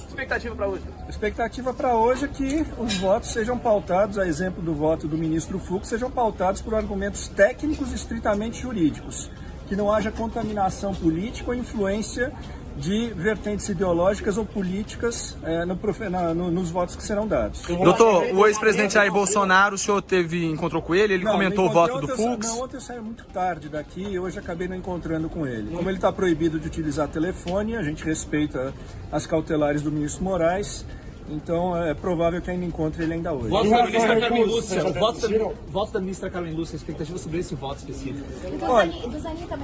Expectativa para hoje? Expectativa para hoje é que os votos sejam pautados, a exemplo do voto do ministro Fux, sejam pautados por argumentos técnicos e estritamente jurídicos, que não haja contaminação política ou influência de vertentes ideológicas ou políticas nos votos que serão dados. Doutor, o ex-presidente Jair Bolsonaro, o senhor encontrou com ele? Ele comentou o voto do Fux? Não, ontem eu saí muito tarde daqui e hoje acabei não encontrando com ele. Como ele está proibido de utilizar telefone, a gente respeita as cautelares do ministro Moraes, então é provável que ainda encontre ele ainda hoje. Voto da ministra Carmen Lúcia, voto da ministra Carmen Lúcia, expectativa sobre esse voto específico.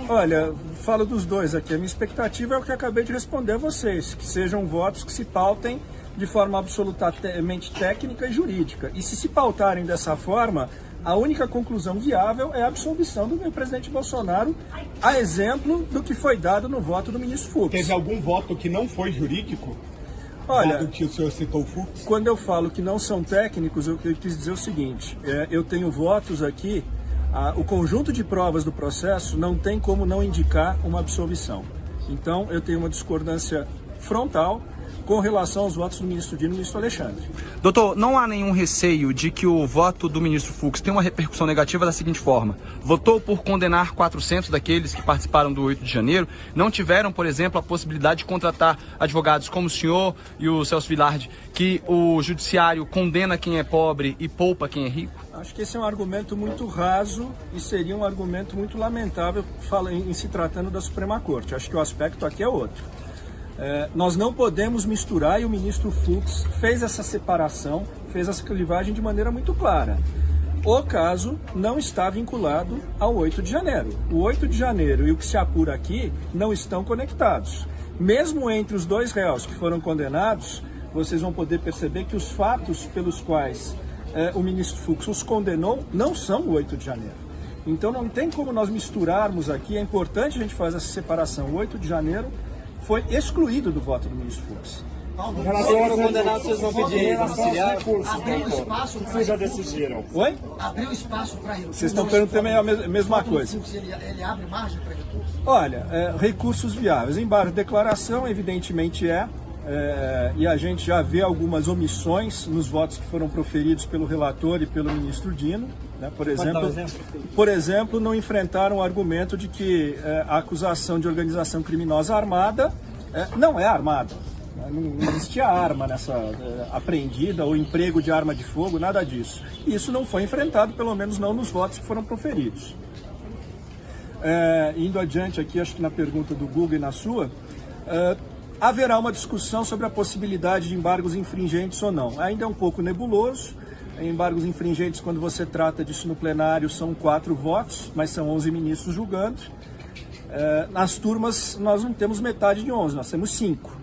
Olha, falo dos dois aqui. A minha expectativa é o que eu acabei de responder a vocês, que sejam votos que se pautem de forma absolutamente técnica e jurídica. E se pautarem dessa forma, a única conclusão viável é a absolvição do meu presidente Bolsonaro, a exemplo do que foi dado no voto do ministro Fux. Teve algum voto que não foi jurídico? Olha, do que o senhor citou o Fux? Quando eu falo que não são técnicos, eu quis dizer o seguinte, eu tenho votos aqui, o conjunto de provas do processo não tem como não indicar uma absolvição. Então, eu tenho uma discordância frontal com relação aos votos do ministro Dino e do ministro Alexandre. Doutor, não há nenhum receio de que o voto do ministro Fux tenha uma repercussão negativa da seguinte forma: votou por condenar 400 daqueles que participaram do 8 de janeiro, não tiveram, por exemplo, a possibilidade de contratar advogados como o senhor e o Celso Vilardi, que o judiciário condena quem é pobre e poupa quem é rico? Acho que esse é um argumento muito raso e seria um argumento muito lamentável em se tratando da Suprema Corte. Acho que o aspecto aqui é outro. Nós não podemos misturar, e o ministro Fux fez essa separação, fez essa clivagem de maneira muito clara. O caso não está vinculado ao 8 de janeiro. O 8 de janeiro e o que se apura aqui não estão conectados. Mesmo entre os dois réus que foram condenados, vocês vão poder perceber que os fatos pelos quais o ministro Fux os condenou não são o 8 de janeiro. Então não tem como nós misturarmos aqui, é importante a gente fazer essa separação. O 8 de janeiro foi excluído do voto do ministro Fux. Em relação aos condenados, vocês vão pedir em relação aos recursos, abriu espaço, vocês já decidiram? Oi? Abriu espaço para recursos. Vocês estão perguntando também a mesma coisa. Ele abre margem para recursos? Olha, recursos viáveis. Embargo de declaração, evidentemente e a gente já vê algumas omissões nos votos que foram proferidos pelo relator e pelo ministro Dino. Né? Por exemplo, não enfrentaram o argumento de que a acusação de organização criminosa armada não é armada. Não existia arma apreendida ou emprego de arma de fogo, nada disso. E isso não foi enfrentado, pelo menos não nos votos que foram proferidos. Indo adiante aqui, acho que na pergunta do Google e na sua, haverá uma discussão sobre a possibilidade de embargos infringentes ou não. Ainda é um pouco nebuloso. Embargos infringentes, quando você trata disso no plenário, são 4 votos, mas são 11 ministros julgando. Nas turmas, nós não temos metade de 11, nós temos 5.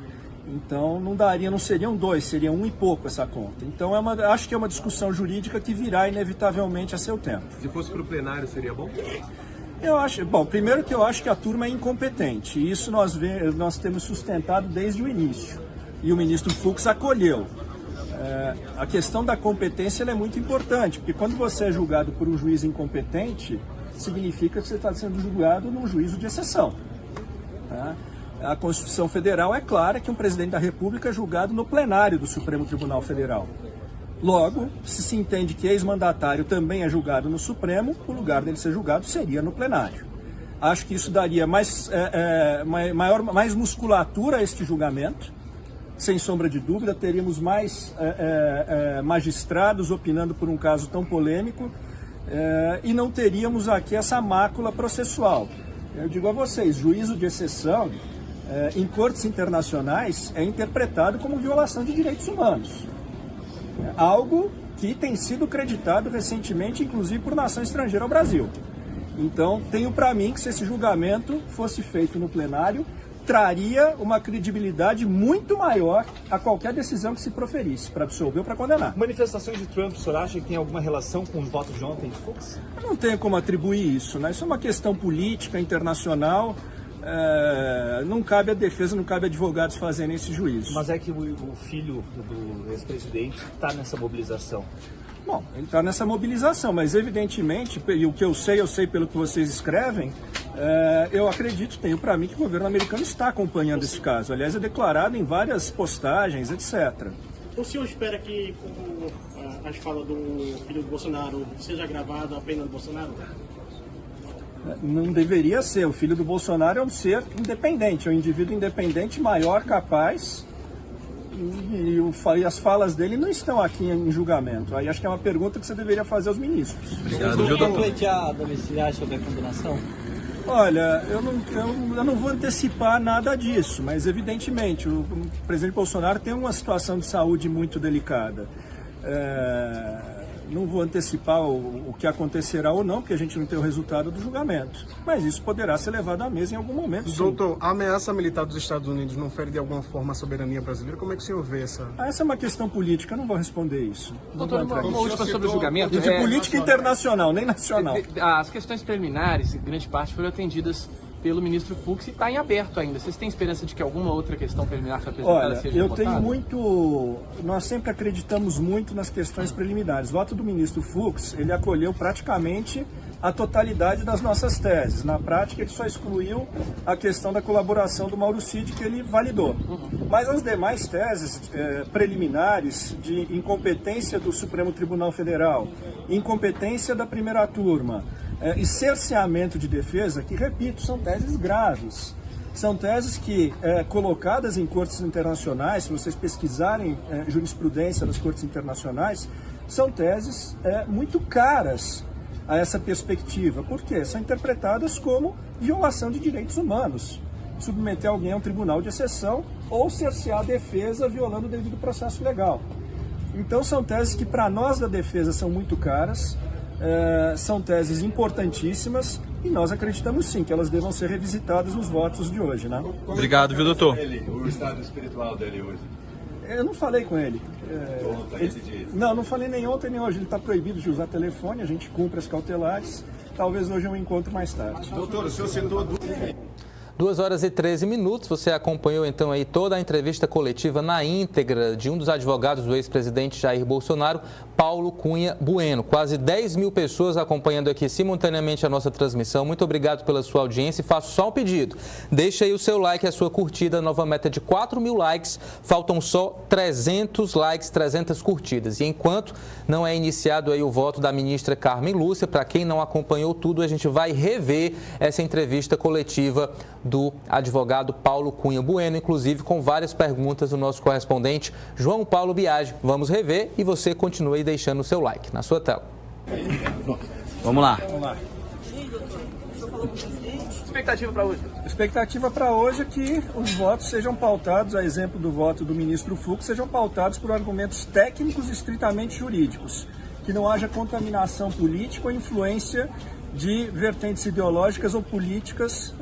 Então, não seriam 2, seria 1 e pouco essa conta. Então, acho que é uma discussão jurídica que virá inevitavelmente a seu tempo. Se fosse para o plenário, seria bom? Primeiro que eu acho que a turma é incompetente. E isso nós temos sustentado desde o início. E o ministro Fux acolheu. A questão da competência é muito importante, porque quando você é julgado por um juiz incompetente, significa que você está sendo julgado num juízo de exceção. Tá? A Constituição Federal é clara que um presidente da República é julgado no plenário do Supremo Tribunal Federal. Logo, se entende que ex-mandatário também é julgado no Supremo, o lugar dele ser julgado seria no plenário. Acho que isso daria mais musculatura a este julgamento. Sem sombra de dúvida, teríamos mais magistrados opinando por um caso tão polêmico e não teríamos aqui essa mácula processual. Eu digo a vocês, juízo de exceção em cortes internacionais é interpretado como violação de direitos humanos. Algo que tem sido creditado recentemente, inclusive por nação estrangeira ao Brasil. Então, tenho para mim que se esse julgamento fosse feito no plenário, traria uma credibilidade muito maior a qualquer decisão que se proferisse, para absolver ou para condenar. Manifestações de Trump, o senhor acha que tem alguma relação com os votos de ontem de Fux? Eu não tenho como atribuir isso, né? Isso é uma questão política, internacional, não cabe a defesa, não cabe a advogados fazerem esse juízo. Mas é que o filho do ex-presidente está nessa mobilização. Bom, ele está nessa mobilização, mas evidentemente, e o que eu sei pelo que vocês escrevem, Eu acredito, tenho para mim, que o governo americano está acompanhando esse caso. Aliás, é declarado em várias postagens, etc. O senhor espera que as falas do filho do Bolsonaro seja gravada apenas do Bolsonaro? Não deveria ser. O filho do Bolsonaro é um ser independente, é um indivíduo independente, maior, capaz, e as falas dele não estão aqui em julgamento. Aí acho que é uma pergunta que você deveria fazer aos ministros. Obrigado, viu, doutor? Pleitear a domiciliar sobre a condenação? Olha, eu não vou antecipar nada disso, mas evidentemente o presidente Bolsonaro tem uma situação de saúde muito delicada. Não vou antecipar o que acontecerá ou não, porque a gente não tem o resultado do julgamento. Mas isso poderá ser levado à mesa em algum momento, sim. Doutor, a ameaça militar dos Estados Unidos não fere de alguma forma a soberania brasileira? Como é que o senhor vê essa? Essa é uma questão política, eu não vou responder isso. Doutor, uma última sobre o julgamento. E de política internacional, nem nacional. As questões preliminares, em grande parte, foram atendidas pelo ministro Fux e está em aberto ainda. Vocês têm esperança de que alguma outra questão preliminar seja apresentada? Olha, eu tenho nós sempre acreditamos muito nas questões preliminares. O voto do ministro Fux, ele acolheu praticamente a totalidade das nossas teses. Na prática, ele só excluiu a questão da colaboração do Mauro Cid, que ele validou. Mas as demais teses preliminares de incompetência do Supremo Tribunal Federal, incompetência da primeira turma, e cerceamento de defesa, que, repito, são teses graves. São teses que, colocadas em cortes internacionais, se vocês pesquisarem jurisprudência das cortes internacionais, são teses muito caras a essa perspectiva. Por quê? São interpretadas como violação de direitos humanos. Submeter alguém a um tribunal de exceção ou cercear a defesa violando o devido processo legal. Então, são teses que, para nós da defesa, são muito caras. São teses importantíssimas e nós acreditamos sim que elas devam ser revisitadas nos votos de hoje, né? Obrigado, viu, doutor? O estado espiritual dele hoje? Eu não falei com ele. Não falei nem ontem nem hoje. Ele está proibido de usar telefone, a gente cumpre as cautelares. Talvez hoje eu encontre mais tarde. Doutor, o senhor citou 2 horas e 13 minutos, você acompanhou então aí toda a entrevista coletiva na íntegra de um dos advogados do ex-presidente Jair Bolsonaro, Paulo Cunha Bueno. Quase 10 mil pessoas acompanhando aqui simultaneamente a nossa transmissão. Muito obrigado pela sua audiência e faço só um pedido. Deixa aí o seu like, a sua curtida, nova meta de 4 mil likes. Faltam só 300 likes, 300 curtidas. E enquanto não é iniciado aí o voto da ministra Carmen Lúcia, para quem não acompanhou tudo, a gente vai rever essa entrevista coletiva do advogado Paulo Cunha Bueno, inclusive com várias perguntas do nosso correspondente João Paulo Biagi. Vamos rever e você continue aí deixando o seu like na sua tela. Vamos lá. Expectativa para hoje? Expectativa para hoje é que os votos sejam pautados, a exemplo do voto do ministro Fux, sejam pautados por argumentos técnicos e estritamente jurídicos, que não haja contaminação política ou influência de vertentes ideológicas ou políticas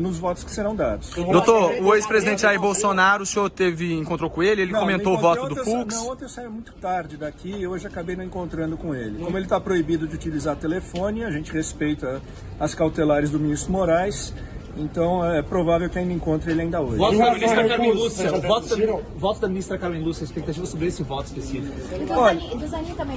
nos votos que serão dados. Doutor, o ex-presidente Jair Bolsonaro, o senhor encontrou com ele? Ele comentou o voto do Fux? Não, ontem eu saí muito tarde daqui e hoje acabei não encontrando com ele. Como ele está proibido de utilizar telefone, a gente respeita as cautelares do ministro Moraes. Então é provável que ainda encontre ele ainda hoje. Voto da ministra Carmen Lúcia, voto da ministra Carmen Lúcia, expectativa sobre esse voto específico.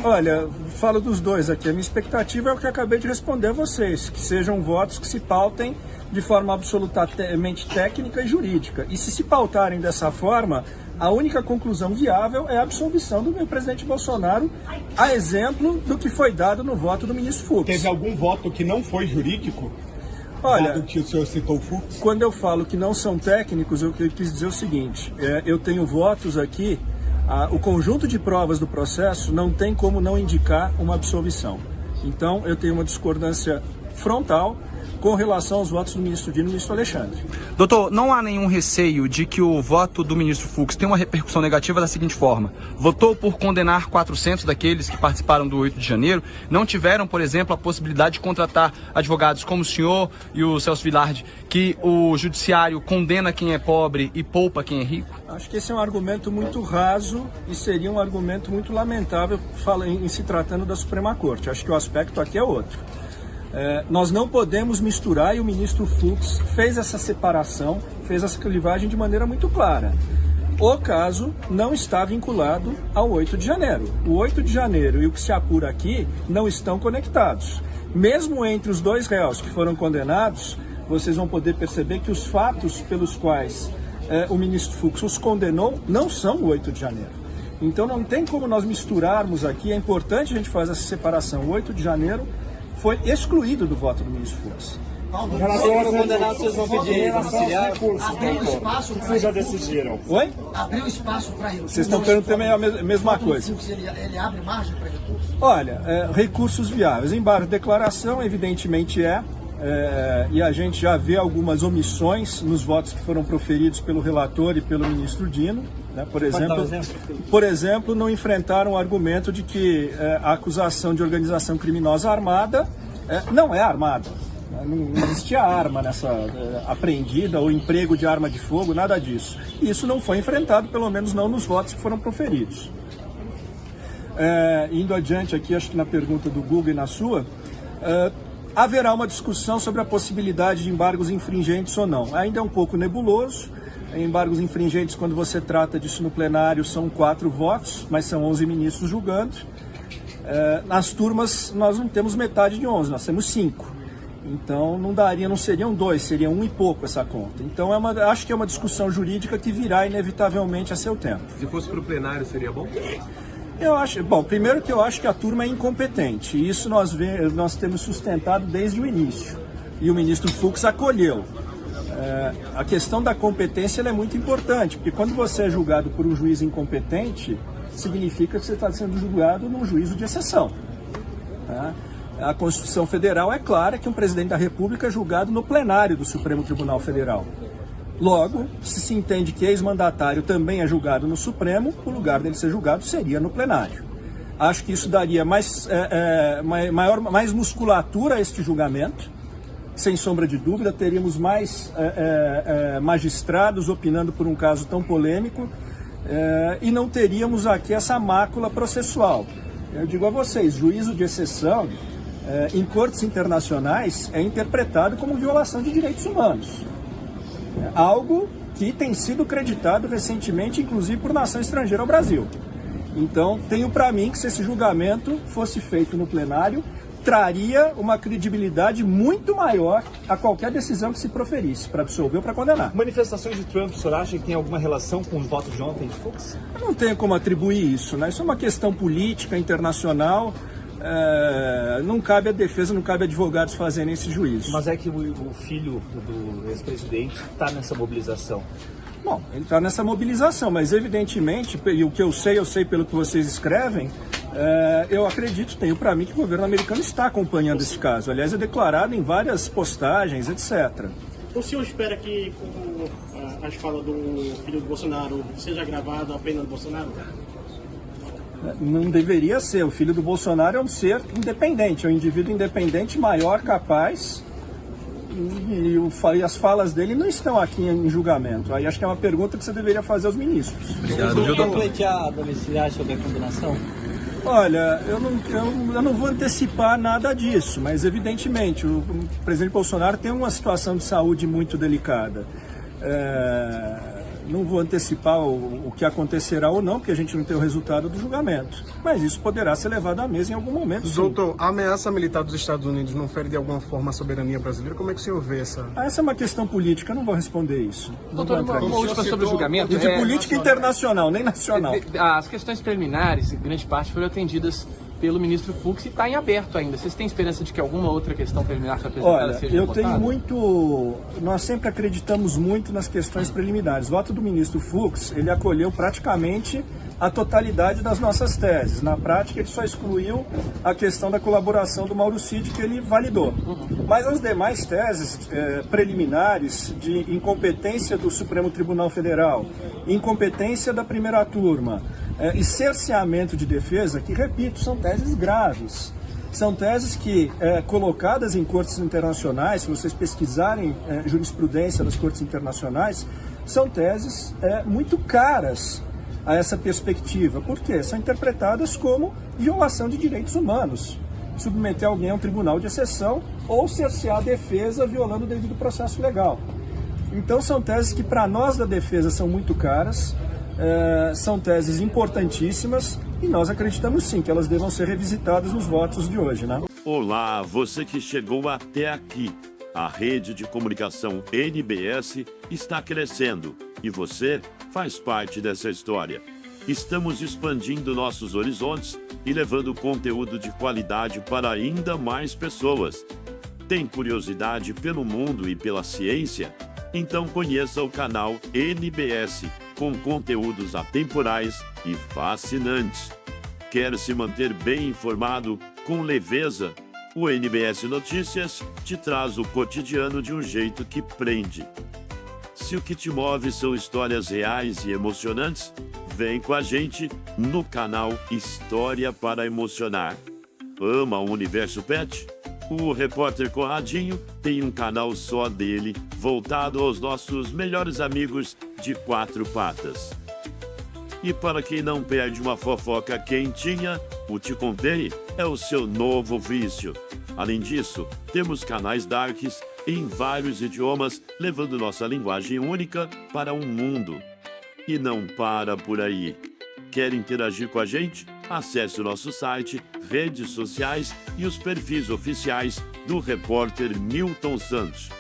Olha, falo dos dois aqui. A minha expectativa é o que acabei de responder a vocês, que sejam votos que se pautem de forma absolutamente técnica e jurídica. E se pautarem dessa forma, a única conclusão viável é a absolvição do meu presidente Bolsonaro, a exemplo do que foi dado no voto do ministro Fux. Teve algum voto que não foi jurídico? Olha, que o senhor citou o Fux? Quando eu falo que não são técnicos, eu quis dizer o seguinte, eu tenho votos aqui, o conjunto de provas do processo não tem como não indicar uma absolvição. Então, eu tenho uma discordância frontal com relação aos votos do ministro Dino e do ministro Alexandre. Doutor, não há nenhum receio de que o voto do ministro Fux tenha uma repercussão negativa da seguinte forma: votou por condenar 400 daqueles que participaram do 8 de janeiro, não tiveram, por exemplo, a possibilidade de contratar advogados como o senhor e o Celso Vilardi, que o judiciário condena quem é pobre e poupa quem é rico? Acho que esse é um argumento muito raso e seria um argumento muito lamentável em se tratando da Suprema Corte. Acho que o aspecto aqui é outro. Nós não podemos misturar, e o ministro Fux fez essa separação, fez essa clivagem de maneira muito clara. O caso não está vinculado ao 8 de janeiro. O 8 de janeiro e o que se apura aqui não estão conectados. Mesmo entre os dois réus que foram condenados, vocês vão poder perceber que os fatos pelos quais o ministro Fux os condenou não são o 8 de janeiro. Então não tem como nós misturarmos aqui, é importante a gente fazer essa separação. O 8 de janeiro foi excluído do voto do ministro Fux. Em relação aos condenados, vocês vão pedir auxiliar? Abriu espaço para Vocês já decidiram? Oi? Abriu espaço para recursos. Vocês estão perguntando também a mesma coisa. Ele abre margem para recursos? Olha, recursos viáveis. Embargo de declaração, evidentemente e a gente já vê algumas omissões nos votos que foram proferidos pelo relator e pelo ministro Dino. Né? Por exemplo, não enfrentaram o argumento de que a acusação de organização criminosa armada não é armada. Não existia arma apreendida ou emprego de arma de fogo, nada disso. E isso não foi enfrentado, pelo menos não nos votos que foram proferidos. Indo adiante aqui, acho que na pergunta do Google e na sua, haverá uma discussão sobre a possibilidade de embargos infringentes ou não. Ainda é um pouco nebuloso. Embargos infringentes, quando você trata disso no plenário, são 4 votos, mas são 11 ministros julgando. Nas turmas, nós não temos metade de 11, nós temos 5. Então não seriam 2, seria 1 e pouco essa conta. Então acho que é uma discussão jurídica que virá inevitavelmente a seu tempo. Se fosse para o plenário, seria bom? Eu acho, primeiro que eu acho que a turma é incompetente. E isso nós temos sustentado desde o início. E o ministro Fux acolheu. A questão da competência ela é muito importante, porque quando você é julgado por um juiz incompetente, significa que você está sendo julgado num juízo de exceção. A Constituição Federal é clara que um presidente da República é julgado no plenário do Supremo Tribunal Federal. Logo, se entende que ex-mandatário também é julgado no Supremo, o lugar dele ser julgado seria no plenário. Acho que isso daria mais musculatura a este julgamento, sem sombra de dúvida, teríamos mais magistrados opinando por um caso tão polêmico e não teríamos aqui essa mácula processual. Eu digo a vocês, juízo de exceção em cortes internacionais é interpretado como violação de direitos humanos. Algo que tem sido creditado recentemente, inclusive por nação estrangeira ao Brasil. Então, tenho para mim que se esse julgamento fosse feito no plenário, traria uma credibilidade muito maior a qualquer decisão que se proferisse, para absolver ou para condenar. Manifestações de Trump, o senhor acha que tem alguma relação com os votos de ontem de Fux? Eu não tenho como atribuir isso, né? Isso é uma questão política, internacional. Não cabe à defesa, não cabe a advogados fazerem esse juízo. Mas é que o filho do ex-presidente está nessa mobilização. Bom, ele está nessa mobilização, mas evidentemente, e o que eu sei pelo que vocês escrevem, eu acredito, tenho para mim que o governo americano está acompanhando esse caso. Aliás, é declarado em várias postagens, etc. O senhor espera que, como as falas do filho do Bolsonaro, seja gravada a pena do Bolsonaro? Não deveria ser. O filho do Bolsonaro é um ser independente, é um indivíduo independente, maior, capaz, e as falas dele não estão aqui em julgamento. Aí acho que é uma pergunta que você deveria fazer aos ministros. Obrigado. Vão pleitear a domiciliar sobre a condenação? Olha, eu não vou antecipar nada disso, mas evidentemente o presidente Bolsonaro tem uma situação de saúde muito delicada. Não vou antecipar o que acontecerá ou não, porque a gente não tem o resultado do julgamento. Mas isso poderá ser levado à mesa em algum momento, sim. Doutor, a ameaça militar dos Estados Unidos não fere de alguma forma a soberania brasileira? Como é que o senhor vê essa? Essa é uma questão política, eu não vou responder isso. Doutor, uma última sobre o julgamento. E de política internacional, nem nacional. As questões preliminares, em grande parte, foram atendidas pelo ministro Fux e está em aberto ainda. Vocês têm esperança de que alguma outra questão preliminar seja apresentada? Olha, eu tenho nós sempre acreditamos muito nas questões preliminares. O voto do ministro Fux, ele acolheu praticamente a totalidade das nossas teses. Na prática, ele só excluiu a questão da colaboração do Mauro Cid, que ele validou. Mas as demais teses preliminares de incompetência do Supremo Tribunal Federal, incompetência da primeira turma, e cerceamento de defesa, que, repito, são teses graves. São teses que, colocadas em cortes internacionais, se vocês pesquisarem jurisprudência das cortes internacionais, são teses muito caras a essa perspectiva. Por quê? São interpretadas como violação de direitos humanos. Submeter alguém a um tribunal de exceção ou cercear a defesa violando o devido processo legal. Então, são teses que, para nós da defesa, são muito caras. São teses importantíssimas e nós acreditamos sim que elas devam ser revisitadas nos votos de hoje, né? Olá, você que chegou até aqui. A rede de comunicação NBS está crescendo e você faz parte dessa história. Estamos expandindo nossos horizontes e levando conteúdo de qualidade para ainda mais pessoas. Tem curiosidade pelo mundo e pela ciência? Então conheça o canal NBS, com conteúdos atemporais e fascinantes. Quer se manter bem informado com leveza? O NBS Notícias te traz o cotidiano de um jeito que prende. Se o que te move são histórias reais e emocionantes, vem com a gente no canal História para Emocionar. Ama o universo pet? O repórter Conradinho tem um canal só dele, voltado aos nossos melhores amigos de quatro patas. E para quem não perde uma fofoca quentinha, o Te Contei é o seu novo vício. Além disso, temos canais darks em vários idiomas, levando nossa linguagem única para um mundo. E não para por aí. Quer interagir com a gente? Acesse o nosso site, redes sociais e os perfis oficiais do repórter Milton Santos.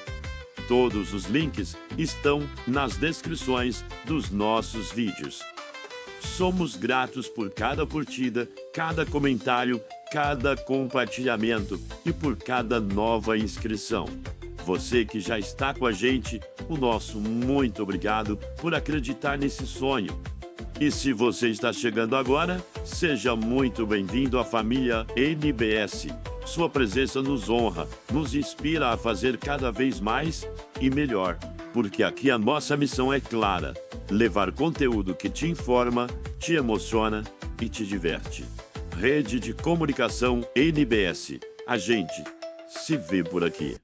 Todos os links estão nas descrições dos nossos vídeos. Somos gratos por cada curtida, cada comentário, cada compartilhamento e por cada nova inscrição. Você que já está com a gente, o nosso muito obrigado por acreditar nesse sonho. E se você está chegando agora, seja muito bem-vindo à família NBS. Sua presença nos honra, nos inspira a fazer cada vez mais e melhor, porque aqui a nossa missão é clara: levar conteúdo que te informa, te emociona e te diverte. Rede de Comunicação NBS. A gente se vê por aqui.